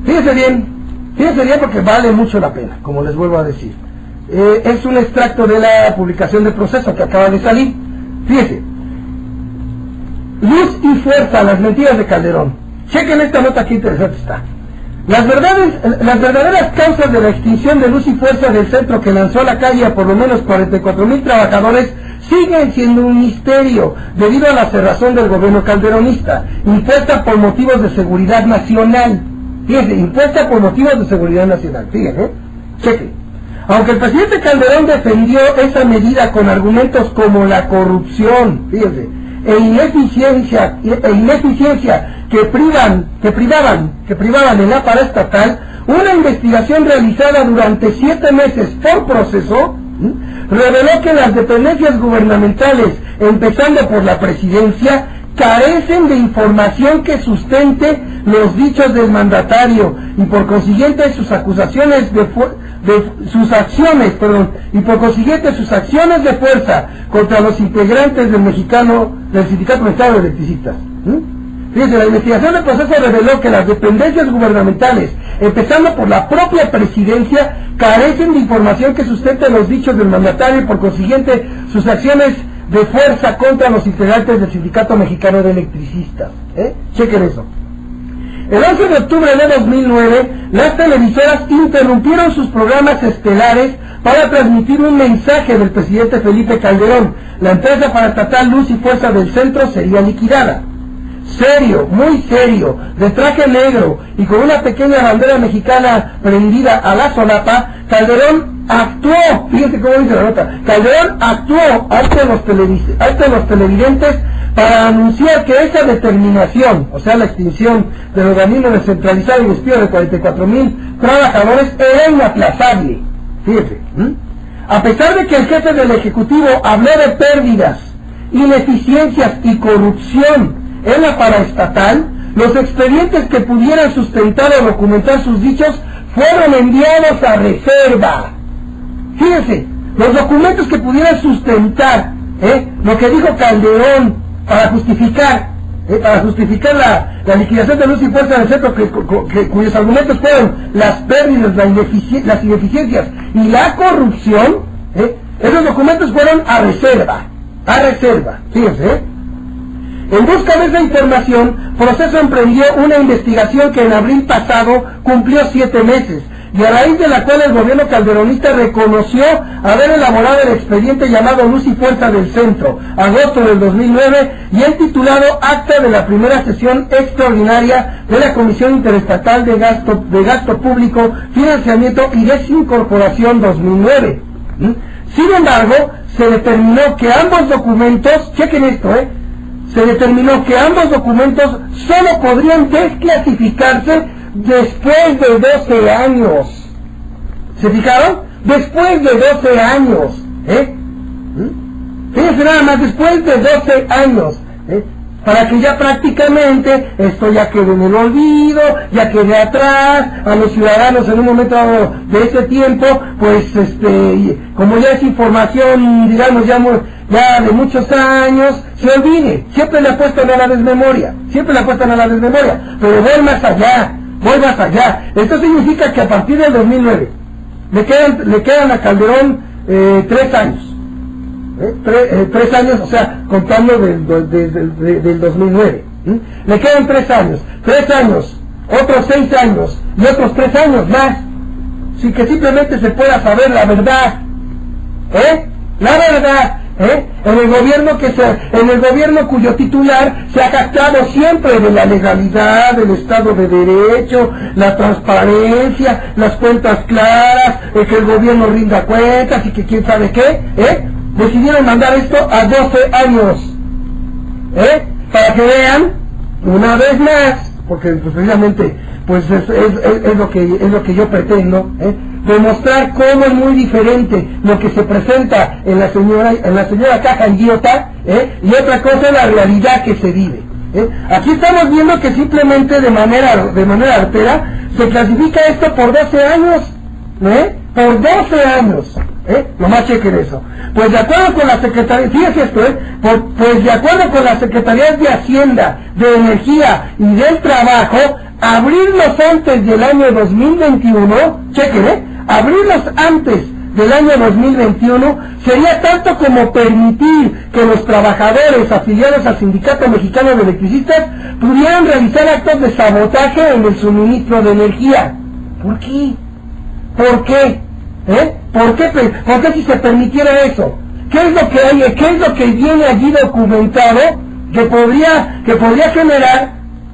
Fíjense bien porque vale mucho la pena, como les vuelvo a decir. Es un extracto de la publicación de Proceso que acaba de salir. Fíjense. Luz y fuerza, las mentiras de Calderón. Chequen esta nota, que interesante está. Las verdaderas causas de la extinción de Luz y Fuerza del centro, que lanzó a la calle a por lo menos 44,000 trabajadores, siguen siendo un misterio debido a la cerrazón del gobierno calderonista, impuesta por motivos de seguridad nacional. Fíjense, impuesta por motivos de seguridad nacional. Fíjense, chequen. Aunque el presidente Calderón defendió esa medida con argumentos como la corrupción, fíjense, e ineficiencia que privaban en la paraestatal, una investigación realizada durante 7 meses por Proceso reveló que las dependencias gubernamentales, empezando por la presidencia, carecen de información que sustente los dichos del mandatario y por consiguiente sus acciones de fuerza contra los integrantes del Sindicato Mexicano de Electricistas. Fíjense, la investigación del Proceso reveló que las dependencias gubernamentales, empezando por la propia presidencia, carecen de información que sustente los dichos del mandatario y por consiguiente sus acciones de fuerza contra los integrantes del Sindicato Mexicano de Electricistas. Chequen eso. El 11 de octubre de 2009, las televisoras interrumpieron sus programas estelares para transmitir un mensaje del presidente Felipe Calderón. La empresa paraestatal Luz y Fuerza del Centro sería liquidada. Serio, muy serio, de traje negro y con una pequeña bandera mexicana prendida a la solapa, Calderón actuó, fíjense cómo dice la nota, Calderón actuó ante los televidentes para anunciar que esa determinación, o sea la extinción del organismo descentralizado y despido de 44,000 trabajadores, era inaplazable. Fíjense, a pesar de que el jefe del Ejecutivo habló de pérdidas, ineficiencias y corrupción en la paraestatal, los expedientes que pudieran sustentar o documentar sus dichos fueron enviados a reserva. Fíjense, los documentos que pudieran sustentar lo que dijo Calderón para justificar la liquidación de Luz y Fuerza del centro, cuyos argumentos fueron las pérdidas, las ineficiencias y la corrupción, esos documentos fueron a reserva, fíjense. En busca de esa información, Proceso emprendió una investigación que en abril pasado cumplió 7 meses, y a raíz de la cual el gobierno calderonista reconoció haber elaborado el expediente llamado Luz y Fuerza del Centro, agosto del 2009, y el titulado Acta de la primera sesión extraordinaria de la Comisión Interestatal de Gasto Público, Financiamiento y Desincorporación 2009. Sin embargo, se determinó que ambos documentos, chequen esto, se determinó que ambos documentos solo podrían desclasificarse después de 12 años. ¿Se fijaron? Después de 12 años. Fíjense nada más, después de 12 años. Para que ya prácticamente esto ya quede en el olvido, ya quede atrás, a los ciudadanos en un momento de ese tiempo, pues como ya es información, digamos, ya de muchos años, se olvide. Siempre le apuestan a la desmemoria, pero voy más allá. Esto significa que a partir del 2009 le quedan a Calderón 3 años. 3 años, o sea, contando del 2009. Le quedan 3 años, otros 6 años y otros 3 años más, sin que simplemente se pueda saber la verdad. La verdad. En el gobierno cuyo titular se ha jactado siempre de la legalidad, del Estado de Derecho, la transparencia, las cuentas claras, que el gobierno rinda cuentas y que quién sabe qué, decidieron mandar esto a 12 años, para que vean una vez más, porque pues, precisamente pues es lo que yo pretendo, demostrar cómo es muy diferente lo que se presenta en la señora Caja Idiota, y otra cosa es la realidad que se vive. Aquí estamos viendo que simplemente de manera artera se clasifica esto por 12 años, por 12 años. Nomás chequen eso. Pues de acuerdo con la Secretaría, fíjense esto, pues de acuerdo con las Secretarías de Hacienda, de Energía y del Trabajo, abrirlos antes del año 2021, chequen, abrirlos antes del año 2021 sería tanto como permitir que los trabajadores afiliados al Sindicato Mexicano de Electricistas pudieran realizar actos de sabotaje en el suministro de energía. ¿Por qué? ¿Por qué? ¿Por qué si se permitiera eso? ¿Qué es lo que hay? ¿Qué es lo que viene allí documentado que podría generar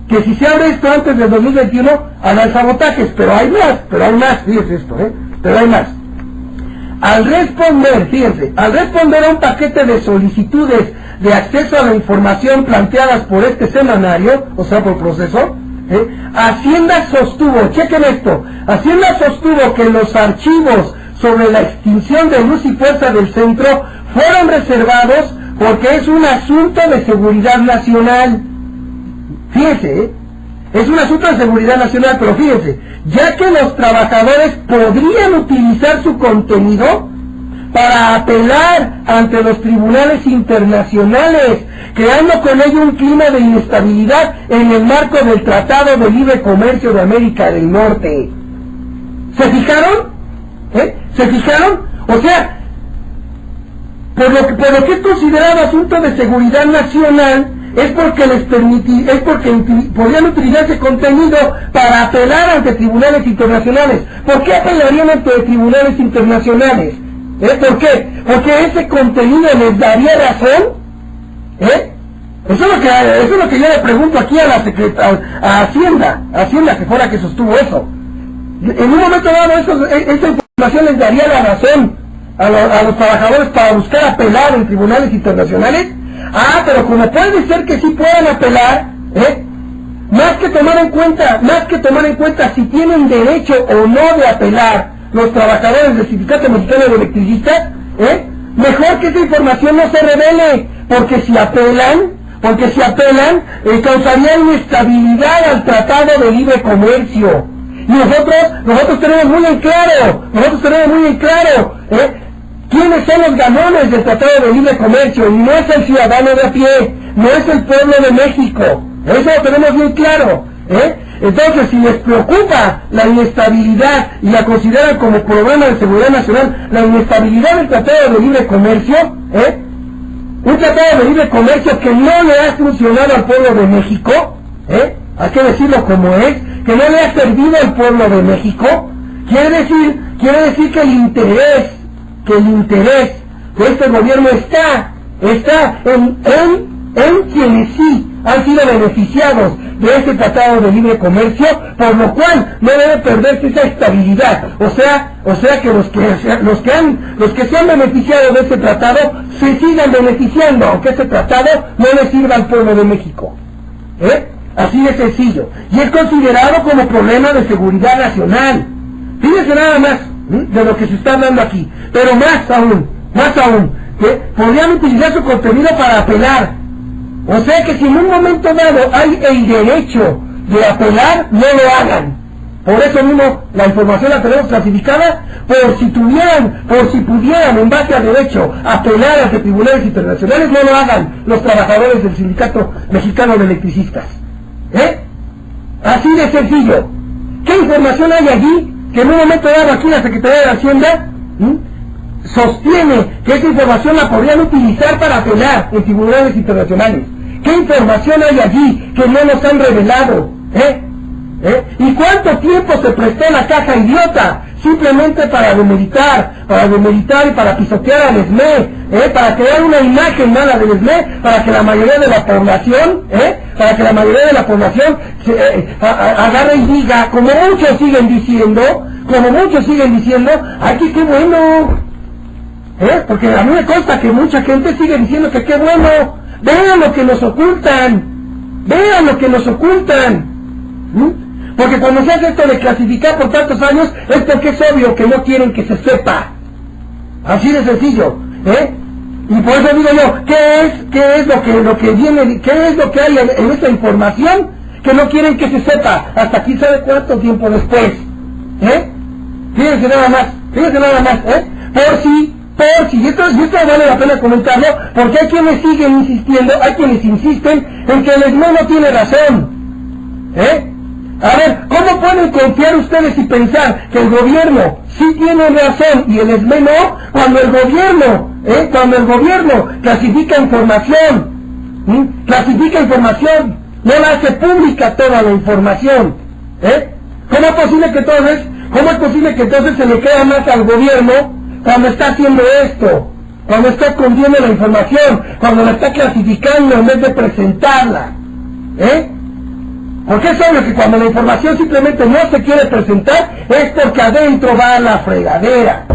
que si se abre esto antes del 2021 habrá sabotajes? Pero hay más, fíjense esto, pero hay más. Al responder a un paquete de solicitudes de acceso a la información planteadas por este semanario, o sea, por Proceso, Hacienda sostuvo, chequen esto, Hacienda sostuvo que los archivos sobre la extinción de Luz y Fuerza del Centro fueron reservados porque es un asunto de seguridad nacional. Fíjense, es un asunto de seguridad nacional, pero fíjense, ya que los trabajadores podrían utilizar su contenido para apelar ante los tribunales internacionales, creando con ello un clima de inestabilidad en el marco del Tratado de Libre Comercio de América del Norte. ¿Se fijaron? ¿Se fijaron? O sea, por lo que es considerado asunto de seguridad nacional, es porque podrían utilizar ese contenido para apelar ante tribunales internacionales. ¿Por qué apelarían ante tribunales internacionales? ¿Por qué? Porque ese contenido les daría razón. Eso es lo que yo le pregunto aquí a a Hacienda que fuera que sostuvo eso. En un momento dado esa información les daría la razón a los trabajadores para buscar apelar en tribunales internacionales. Pero como puede ser que sí puedan apelar, más que tomar en cuenta si tienen derecho o no de apelar los trabajadores del Sindicato Mexicano de Electricistas, mejor que esa información no se revele, porque si apelan, causaría inestabilidad al Tratado de Libre Comercio. Y nosotros tenemos muy en claro, ¿quiénes son los ganones del Tratado de Libre Comercio? Y no es el ciudadano de a pie, no es el pueblo de México. Eso lo tenemos muy claro. Entonces, si les preocupa la inestabilidad y la consideran como problema de seguridad nacional, la inestabilidad del Tratado de Libre Comercio, un Tratado de Libre Comercio que no le ha funcionado al pueblo de México, hay que decirlo como es, que no le ha servido al pueblo de México, quiere decir que el interés de este gobierno está en quienes sí han sido beneficiados de este Tratado de Libre Comercio, por lo cual no debe perderse esa estabilidad. O sea que los que se han beneficiado de este tratado se sigan beneficiando, aunque este tratado no le sirva al pueblo de México. Así de sencillo. Y es considerado como problema de seguridad nacional. Fíjense nada más de lo que se está hablando aquí. Pero más aún, podrían utilizar su contenido para apelar. O sea que si en un momento dado hay el derecho de apelar, no lo hagan. Por eso mismo la información la tenemos clasificada, por si pudieran en base al derecho apelar ante tribunales internacionales, no lo hagan los trabajadores del Sindicato Mexicano de Electricistas. Así de sencillo. ¿Qué información hay allí que en un momento dado aquí la Secretaría de Hacienda sostiene que esa información la podrían utilizar para apelar en tribunales internacionales? ¿Qué información hay allí que no nos han revelado? ¿Y cuánto tiempo se prestó la caja idiota simplemente para demeritar y para pisotear al SME, para crear una imagen mala del SME, para que la mayoría de la población, agarre y diga, como muchos siguen diciendo, aquí qué bueno, porque a mí me consta que mucha gente sigue diciendo que qué bueno. Vean lo que nos ocultan, porque cuando se hace esto de clasificar por tantos años, es porque es obvio que no quieren que se sepa, así de sencillo, y por eso digo yo, ¿qué es lo que hay en esta información que no quieren que se sepa, hasta quién sabe cuánto tiempo después, fíjense nada más, por si, y esto vale la pena comentarlo, porque hay quienes insisten en que el SME no tiene razón, A ver, ¿cómo pueden confiar ustedes y pensar que el gobierno sí tiene razón y el SME no, cuando el gobierno clasifica información, no la hace pública toda la información, ¿Cómo es posible que entonces se le crea más al gobierno cuando está haciendo esto, cuando está escondiendo la información, cuando la está clasificando en vez de presentarla, Porque es obvio que cuando la información simplemente no se quiere presentar es porque adentro va a la fregadera,